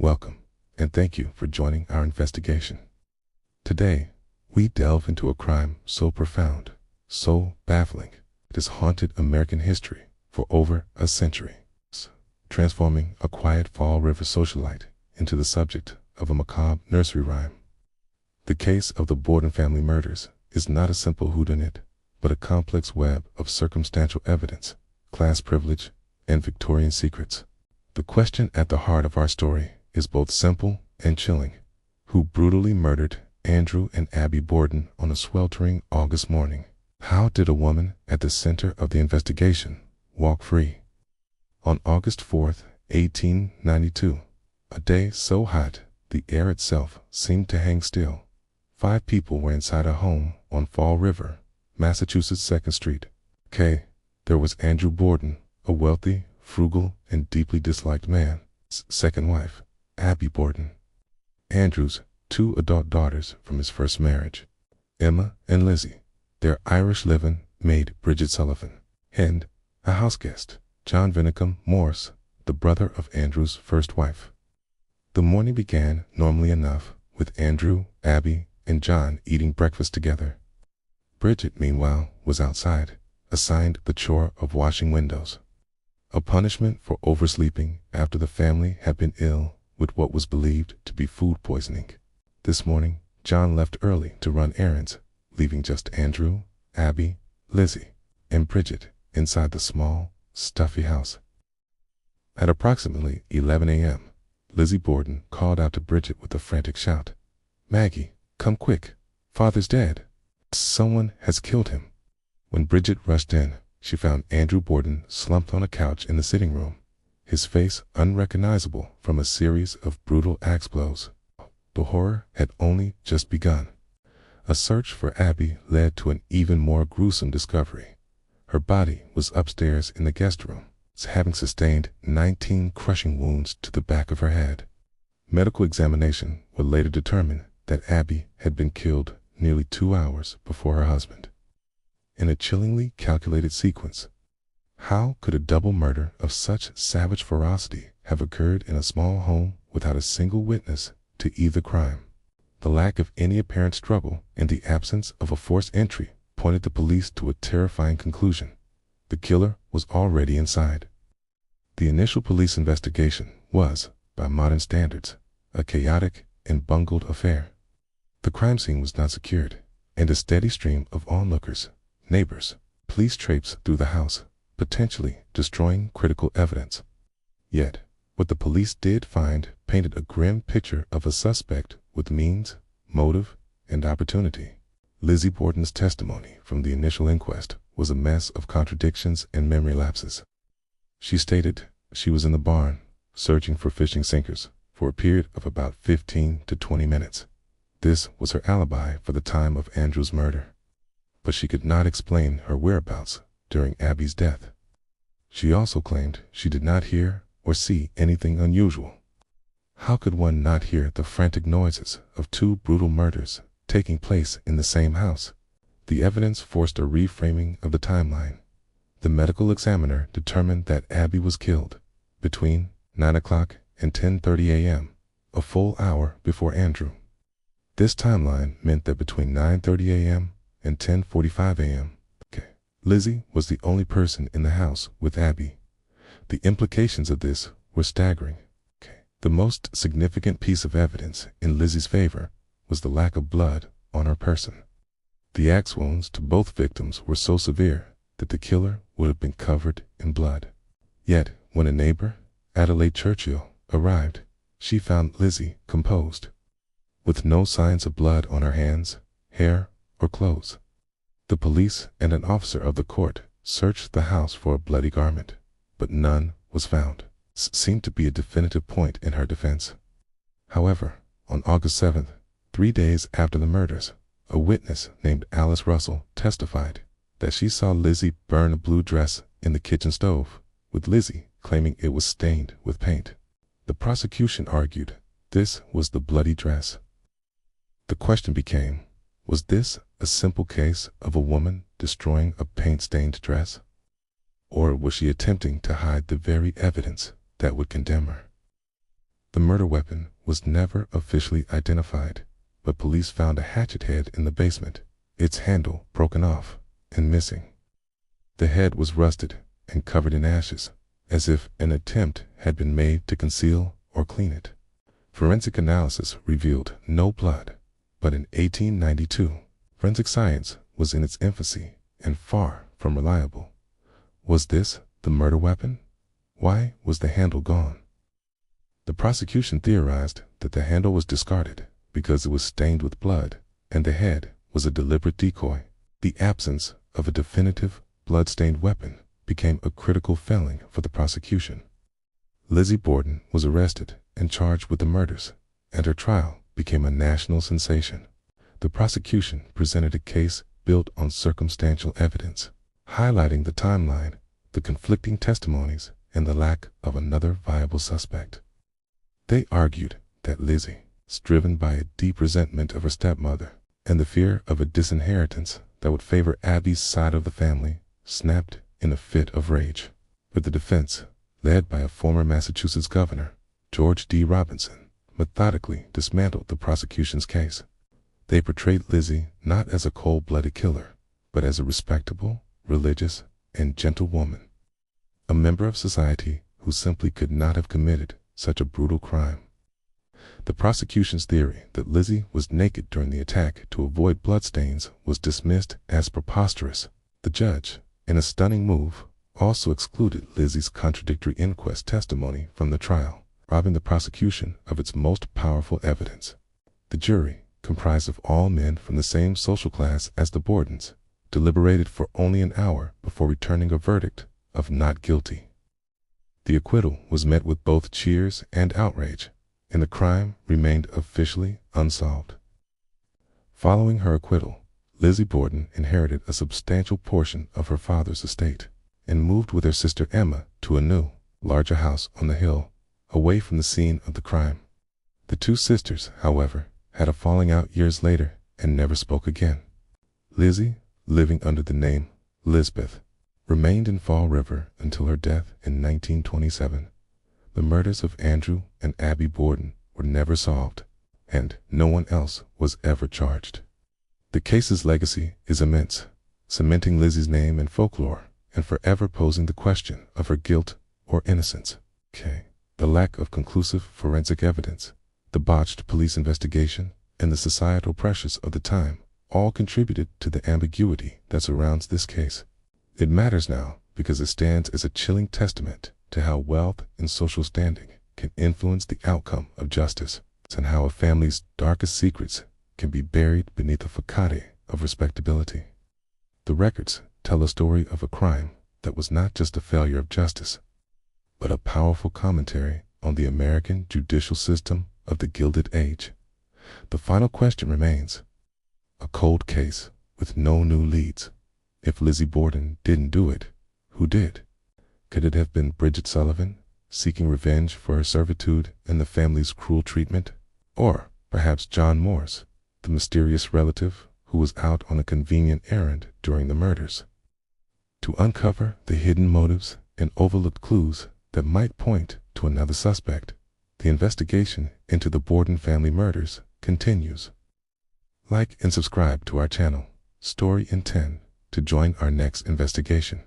Welcome, and thank you for joining our investigation. Today, we delve into a crime so profound, so baffling, it has haunted American history for over a century, transforming a quiet Fall River socialite into the subject of a macabre nursery rhyme. The case of the Borden family murders is not a simple whodunit, but a complex web of circumstantial evidence, class privilege, and Victorian secrets. The question at the heart of our story is both simple and chilling. Who brutally murdered Andrew and Abby Borden on a sweltering August morning? How did a woman at the center of the investigation walk free? On August 4th, 1892, a day so hot the air itself seemed to hang still, 5 people were inside a home on Fall River, Massachusetts 2nd Street. There was Andrew Borden, a wealthy, frugal, and deeply disliked man, second wife, Abby Borden. Andrew's 2 adult daughters from his first marriage, Emma and Lizzie, their Irish live-in maid Bridget Sullivan, and a house guest, John Vinicum Morse, the brother of Andrew's first wife. The morning began normally enough, with Andrew, Abby, and John eating breakfast together. Bridget, meanwhile, was outside, assigned the chore of washing windows, a punishment for oversleeping after the family had been ill with what was believed to be food poisoning. This morning, John left early to run errands, leaving just Andrew, Abby, Lizzie, and Bridget inside the small, stuffy house. At approximately 11 a.m., Lizzie Borden called out to Bridget with a frantic shout, "Maggie, come quick, Father's dead. Someone has killed him." When Bridget rushed in, she found Andrew Borden slumped on a couch in the sitting room, his face unrecognizable from a series of brutal axe blows. The horror had only just begun. A search for Abby led to an even more gruesome discovery. Her body was upstairs in the guest room, having sustained 19 crushing wounds to the back of her head. Medical examination would later determine that Abby had been killed nearly 2 hours before her husband. In a chillingly calculated sequence, how could a double murder of such savage ferocity have occurred in a small home without a single witness to either crime? The lack of any apparent struggle and the absence of a forced entry pointed the police to a terrifying conclusion. The killer was already inside. The initial police investigation was, by modern standards, a chaotic and bungled affair. The crime scene was not secured, and a steady stream of onlookers, neighbors, police traipsed through the house, potentially destroying critical evidence. Yet, what the police did find painted a grim picture of a suspect with means, motive, and opportunity. Lizzie Borden's testimony from the initial inquest was a mess of contradictions and memory lapses. She stated she was in the barn, searching for fishing sinkers, for a period of about 15 to 20 minutes. This was her alibi for the time of Andrew's murder. But she could not explain her whereabouts during Abby's death. She also claimed she did not hear or see anything unusual. How could one not hear the frantic noises of 2 brutal murders taking place in the same house? The evidence forced a reframing of the timeline. The medical examiner determined that Abby was killed between 9 o'clock and 10:30 a.m., a full hour before Andrew. This timeline meant that between 9:30 a.m. and 10:45 a.m., Lizzie was the only person in the house with Abby. The implications of this were staggering. The most significant piece of evidence in Lizzie's favor was the lack of blood on her person. The axe wounds to both victims were so severe that the killer would have been covered in blood. Yet, when a neighbor, Adelaide Churchill, arrived, she found Lizzie composed, with no signs of blood on her hands, hair, or clothes. The police and an officer of the court searched the house for a bloody garment, but none was found. Seemed to be a definitive point in her defense. However, on August 7th, 3 days after the murders, a witness named Alice Russell testified that she saw Lizzie burn a blue dress in the kitchen stove, with Lizzie claiming it was stained with paint. The prosecution argued this was the bloody dress. The question became, was this a simple case of a woman destroying a paint-stained dress? Or was she attempting to hide the very evidence that would condemn her? The murder weapon was never officially identified, but police found a hatchet head in the basement, its handle broken off and missing. The head was rusted and covered in ashes, as if an attempt had been made to conceal or clean it. Forensic analysis revealed no blood, but in 1892, forensic science was in its infancy and far from reliable. Was this the murder weapon? Why was the handle gone? The prosecution theorized that the handle was discarded because it was stained with blood, and the head was a deliberate decoy. The absence of a definitive blood-stained weapon became a critical failing for the prosecution. Lizzie Borden was arrested and charged with the murders, and her trial became a national sensation. The prosecution presented a case built on circumstantial evidence, highlighting the timeline, the conflicting testimonies, and the lack of another viable suspect. They argued that Lizzie, driven by a deep resentment of her stepmother and the fear of a disinheritance that would favor Abby's side of the family, snapped in a fit of rage. But the defense, led by a former Massachusetts governor, George D. Robinson, methodically dismantled the prosecution's case. They portrayed Lizzie not as a cold-blooded killer, but as a respectable, religious, and gentle woman, a member of society who simply could not have committed such a brutal crime. The prosecution's theory that Lizzie was naked during the attack to avoid bloodstains was dismissed as preposterous. The judge, in a stunning move, also excluded Lizzie's contradictory inquest testimony from the trial, robbing the prosecution of its most powerful evidence. The jury, comprised of all men from the same social class as the Bordens, deliberated for only an hour before returning a verdict of not guilty. The acquittal was met with both cheers and outrage, and the crime remained officially unsolved. Following her acquittal, Lizzie Borden inherited a substantial portion of her father's estate and moved with her sister Emma to a new, larger house on the hill, away from the scene of the crime. The two sisters, however, had a falling out years later and never spoke again. Lizzie, living under the name Lisbeth, remained in Fall River until her death in 1927. The murders of Andrew and Abby Borden were never solved, and no one else was ever charged. The case's legacy is immense, cementing Lizzie's name in folklore and forever posing the question of her guilt or innocence. The lack of conclusive forensic evidence, the botched police investigation, and the societal pressures of the time all contributed to the ambiguity that surrounds this case. It matters now because it stands as a chilling testament to how wealth and social standing can influence the outcome of justice, and how a family's darkest secrets can be buried beneath a facade of respectability. The records tell a story of a crime that was not just a failure of justice, but a powerful commentary on the American judicial system of the Gilded Age. The final question remains: a cold case with no new leads. If Lizzie Borden didn't do it, who did? Could it have been Bridget Sullivan, seeking revenge for her servitude and the family's cruel treatment? Or perhaps John Morse, the mysterious relative who was out on a convenient errand during the murders? To uncover the hidden motives and overlooked clues that might point to another suspect, the investigation into the Borden family murders continues. Like and subscribe to our channel, Story in 10, to join our next investigation.